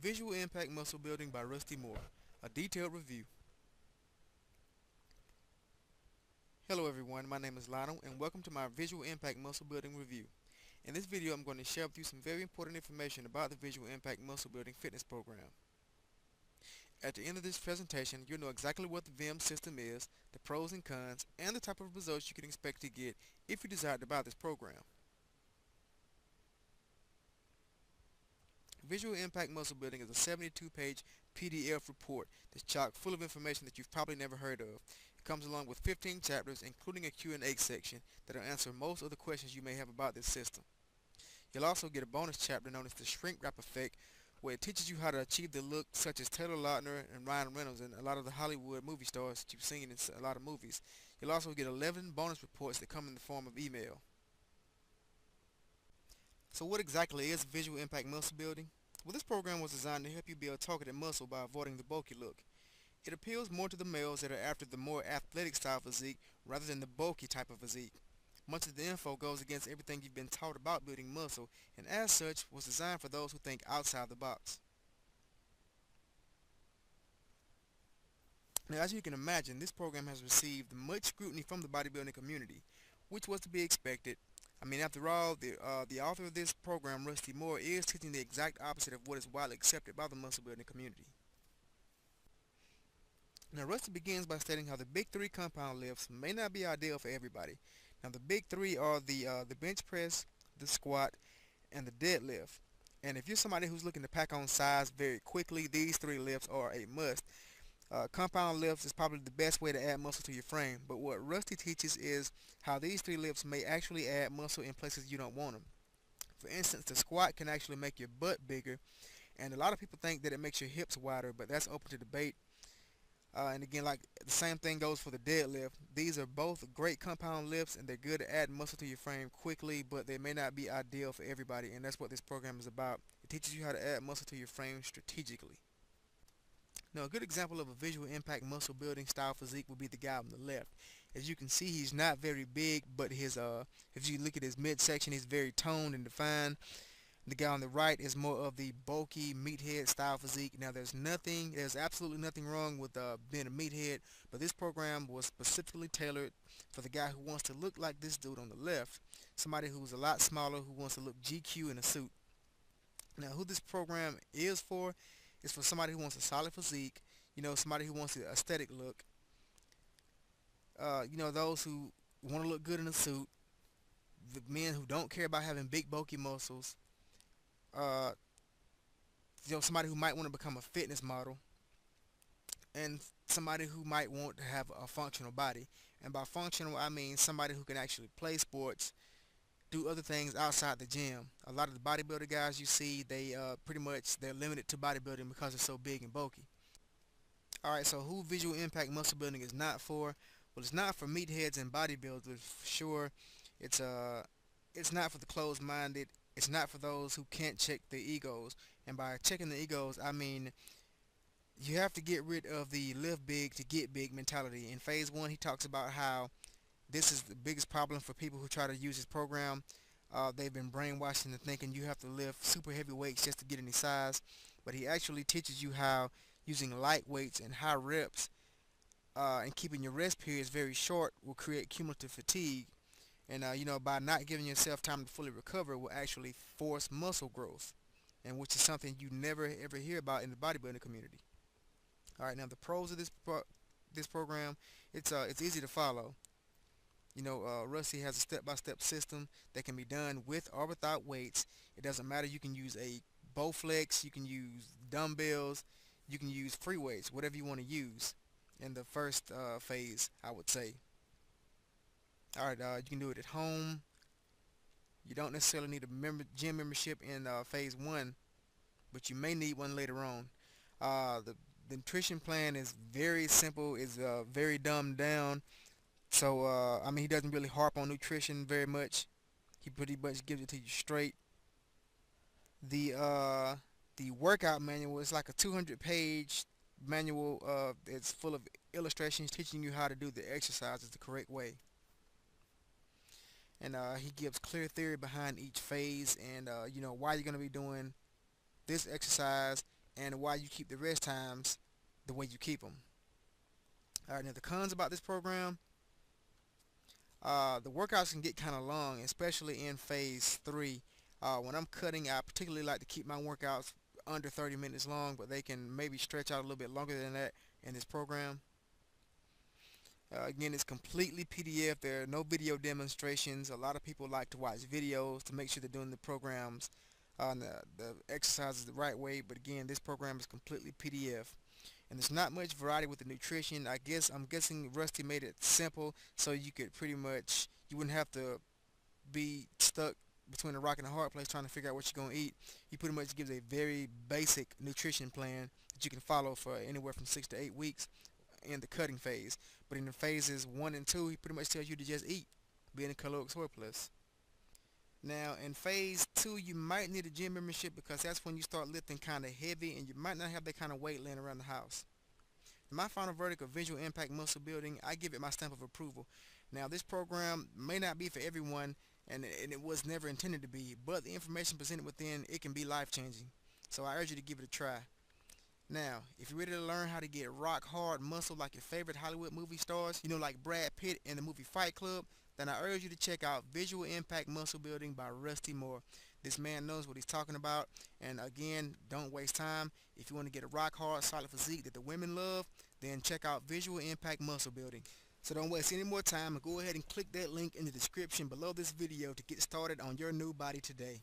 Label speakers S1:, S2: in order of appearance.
S1: Visual Impact Muscle Building by Rusty Moore. A detailed review. Hello everyone, my name is Lionel and welcome to my Visual Impact Muscle Building review. In this video I'm going to share with you some very important information about the Visual Impact Muscle Building Fitness Program. At the end of this presentation, you'll know exactly what the VIM system is, the pros and cons, and the type of results you can expect to get if you decide to buy this program. Visual Impact Muscle Building is a 72-page PDF report that's chock full of information that you've probably never heard of. It comes along with 15 chapters, including a Q&A section that'll answer most of the questions you may have about this system. You'll also get a bonus chapter known as the Shrink Wrap Effect, where it teaches you how to achieve the look such as Taylor Lautner and Ryan Reynolds and a lot of the Hollywood movie stars that you've seen in a lot of movies. You'll also get 11 bonus reports that come in the form of email. So what exactly is Visual Impact Muscle Building? Well, this program was designed to help you build targeted muscle by avoiding the bulky look. It appeals more to the males that are after the more athletic style physique rather than the bulky type of physique. Much of the info goes against everything you've been taught about building muscle, and as such was designed for those who think outside the box. Now, as you can imagine, this program has received much scrutiny from the bodybuilding community, which was to be expected. I mean, after all, the author of this program, Rusty Moore, is teaching the exact opposite of what is widely accepted by the muscle building community. Now, Rusty begins by stating how the big three compound lifts may not be ideal for everybody. Now, the big three are the bench press, the squat, and the deadlift. And if you're somebody who's looking to pack on size very quickly, these three lifts are a must. Compound lifts is probably the best way to add muscle to your frame, but what Rusty teaches is how these three lifts may actually add muscle in places you don't want them. For instance, the squat can actually make your butt bigger, and a lot of people think that it makes your hips wider, but that's open to debate. And again, like the same thing goes for the deadlift. These are both great compound lifts, and they're good at adding muscle to your frame quickly, but they may not be ideal for everybody, and that's what this program is about. It teaches you how to add muscle to your frame strategically. Now, a good example of a visual impact muscle building style physique would be the guy on the left. As you can see, he's not very big, but if you look at his midsection, he's very toned and defined. The guy on the right is more of the bulky meathead style physique. Now, there's absolutely nothing wrong with being a meathead, but this program was specifically tailored for the guy who wants to look like this dude on the left, somebody who's a lot smaller, who wants to look GQ in a suit. Now, who this program is for somebody who wants a solid physique, somebody who wants an aesthetic look, those who want to look good in a suit, the men who don't care about having big bulky muscles, uh, somebody who might want to become a fitness model, and somebody who might want to have a functional body. And by functional, I mean somebody who can actually play sports, do other things outside the gym. A lot of the bodybuilder guys you see, they're limited to bodybuilding because they're so big and bulky. Alright, so who visual impact muscle building is not for? Well, it's not for meatheads and bodybuilders for sure. It's not for the closed-minded. It's not for those who can't check their egos. And by checking the egos, I mean you have to get rid of the live big to get big mentality. In phase 1, he talks about how this is the biggest problem for people who try to use this program. They've been brainwashed into thinking you have to lift super heavy weights just to get any size. But he actually teaches you how using light weights and high reps and keeping your rest periods very short will create cumulative fatigue. And by not giving yourself time to fully recover will actually force muscle growth, and which is something you never ever hear about in the bodybuilding community. Alright, now the pros of this program, it's easy to follow. Rusty has a step-by-step system that can be done with or without weights. It doesn't matter. You can use a Bowflex, you can use dumbbells, you can use free weights, whatever you want to use in the first phase, I would say. Alright, you can do it at home. You don't necessarily need a gym membership in phase 1, but you may need one later on. The nutrition plan is very simple, is very dumbed down. So, I mean, he doesn't really harp on nutrition very much. He pretty much gives it to you straight. The workout manual is like a 200-page manual. It's full of illustrations teaching you how to do the exercises the correct way. And he gives clear theory behind each phase and, why you're going to be doing this exercise and why you keep the rest times the way you keep them. Alright, now the cons about this program, the workouts can get kind of long, especially in phase 3. When I'm cutting, I particularly like to keep my workouts under 30 minutes long, but they can maybe stretch out a little bit longer than that in this program. Again, it's completely PDF. There are no video demonstrations. A lot of people like to watch videos to make sure they're doing the programs and the exercises the right way, but again, this program is completely PDF. And there's not much variety with the nutrition. I'm guessing Rusty made it simple so you could pretty much, you wouldn't have to be stuck between a rock and a hard place trying to figure out what you're going to eat. He pretty much gives a very basic nutrition plan that you can follow for anywhere from 6 to 8 weeks in the cutting phase. But in the phases 1 and 2, he pretty much tells you to just eat, be in a caloric surplus. Now in phase 2, you might need a gym membership because that's when you start lifting kind of heavy and you might not have that kind of weight laying around the house. In my final verdict of visual impact muscle building, I give it my stamp of approval. Now this program may not be for everyone, and it was never intended to be, but the information presented within it can be life changing. So I urge you to give it a try. Now, if you're ready to learn how to get rock hard muscle like your favorite Hollywood movie stars, like Brad Pitt in the movie Fight Club, then I urge you to check out Visual Impact Muscle Building by Rusty Moore. This man knows what he's talking about, and again, don't waste time. If you want to get a rock hard, solid physique that the women love, then check out Visual Impact Muscle Building. So don't waste any more time and go ahead and click that link in the description below this video to get started on your new body today.